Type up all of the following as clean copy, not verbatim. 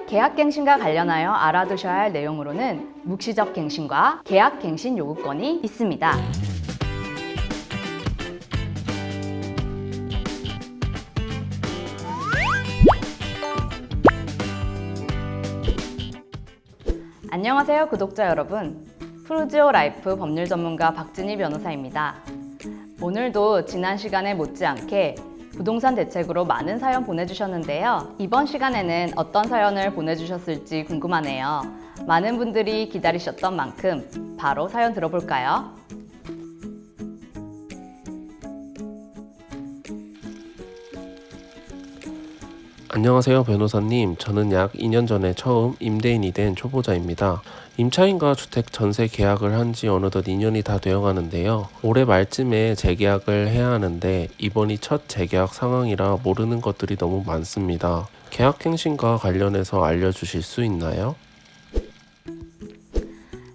계약갱신과 관련하여 알아두셔야 할 내용으로는 묵시적 갱신과 계약갱신 요구권이 있습니다. 안녕하세요, 구독자 여러분. 프루지오 라이프 법률 전문가 박진희 변호사입니다. 오늘도 지난 시간에 못지않게 부동산 대책으로 많은 사연 보내주셨는데요. 이번 시간에는 어떤 사연을 보내주셨을지 궁금하네요. 많은 분들이 기다리셨던 만큼 바로 사연 들어볼까요? 안녕하세요, 변호사님. 저는 약 2년 전에 처음 임대인이 된 초보자입니다. 임차인과 주택 전세 계약을 한 지 어느덧 2년이 다 되어가는데요. 올해 말쯤에 재계약을 해야 하는데 이번이 첫 재계약 상황이라 모르는 것들이 너무 많습니다. 계약갱신과 관련해서 알려주실 수 있나요?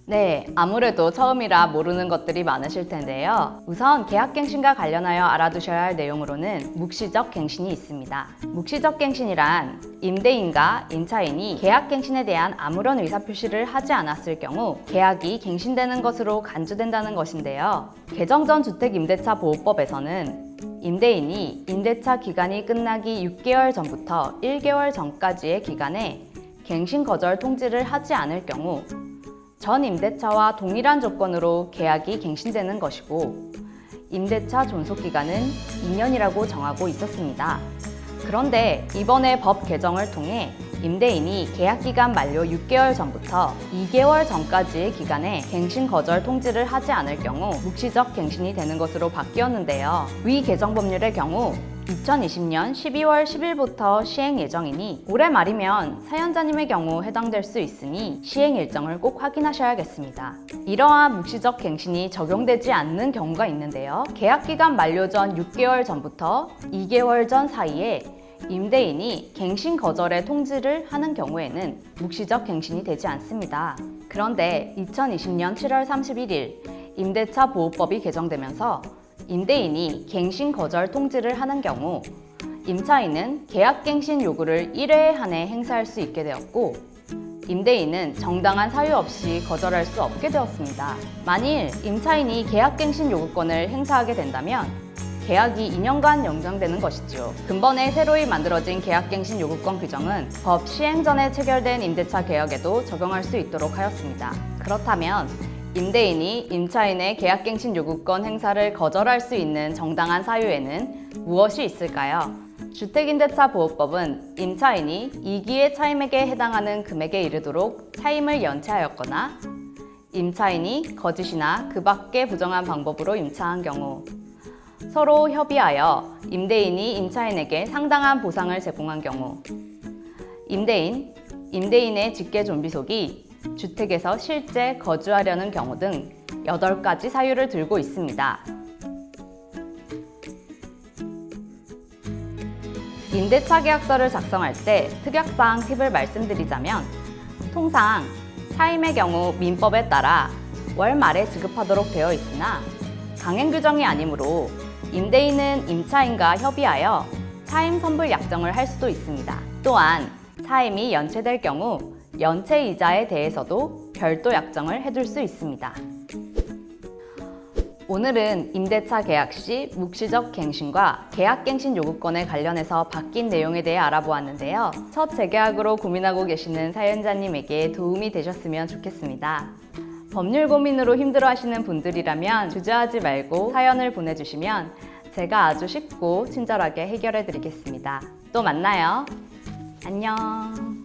네, 아무래도 처음이라 모르는 것들이 많으실 텐데요. 우선 계약갱신과 관련하여 알아두셔야 할 내용으로는 묵시적 갱신이 있습니다. 묵시적 갱신이란 임대인과 임차인이 계약갱신에 대한 아무런 의사표시를 하지 않았을 경우 계약이 갱신되는 것으로 간주된다는 것인데요. 개정 전 주택임대차 보호법에서는 임대인이 임대차 기간이 끝나기 6개월 전부터 1개월 전까지의 기간에 갱신 거절 통지를 하지 않을 경우 전 임대차와 동일한 조건으로 계약이 갱신되는 것이고 임대차 존속기간은 2년이라고 정하고 있었습니다. 그런데 이번에 법 개정을 통해 임대인이 계약기간 만료 6개월 전부터 2개월 전까지의 기간에 갱신 거절 통지를 하지 않을 경우 묵시적 갱신이 되는 것으로 바뀌었는데요. 위 개정 법률의 경우 2020년 12월 10일부터 시행 예정이니 올해 말이면 사연자님의 경우 해당될 수 있으니 시행 일정을 꼭 확인하셔야겠습니다. 이러한 묵시적 갱신이 적용되지 않는 경우가 있는데요. 계약기간 만료 전 6개월 전부터 2개월 전 사이에 임대인이 갱신 거절의 통지를 하는 경우에는 묵시적 갱신이 되지 않습니다. 그런데 2020년 7월 31일 임대차 보호법이 개정되면서 임대인이 갱신 거절 통지를 하는 경우 임차인은 계약갱신 요구를 1회에 한해 행사할 수 있게 되었고 임대인은 정당한 사유 없이 거절할 수 없게 되었습니다. 만일 임차인이 계약갱신 요구권을 행사하게 된다면 계약이 2년간 연장되는 것이죠. 근본에 새로이 만들어진 계약갱신 요구권 규정은 법 시행 전에 체결된 임대차 계약에도 적용할 수 있도록 하였습니다. 그렇다면 임대인이 임차인의 계약갱신 요구권 행사를 거절할 수 있는 정당한 사유에는 무엇이 있을까요? 주택임대차보호법은 임차인이 2기의 차임액에 해당하는 금액에 이르도록 차임을 연체하였거나 임차인이 거짓이나 그 밖의 부정한 방법으로 임차한 경우 서로 협의하여 임대인이 임차인에게 상당한 보상을 제공한 경우 임대인의 직계 존비속이 주택에서 실제 거주하려는 경우 등 8가지 사유를 들고 있습니다. 임대차 계약서를 작성할 때 특약사항 팁을 말씀드리자면 통상 차임의 경우 민법에 따라 월 말에 지급하도록 되어 있으나 강행 규정이 아니므로 임대인은 임차인과 협의하여 차임 선불 약정을 할 수도 있습니다. 또한 차임이 연체될 경우 연체 이자에 대해서도 별도 약정을 해둘 수 있습니다. 오늘은 임대차 계약 시 묵시적 갱신과 계약갱신 요구권에 관련해서 바뀐 내용에 대해 알아보았는데요. 첫 재계약으로 고민하고 계시는 사연자님에게 도움이 되셨으면 좋겠습니다. 법률 고민으로 힘들어하시는 분들이라면 주저하지 말고 사연을 보내주시면 제가 아주 쉽고 친절하게 해결해 드리겠습니다. 또 만나요. 안녕.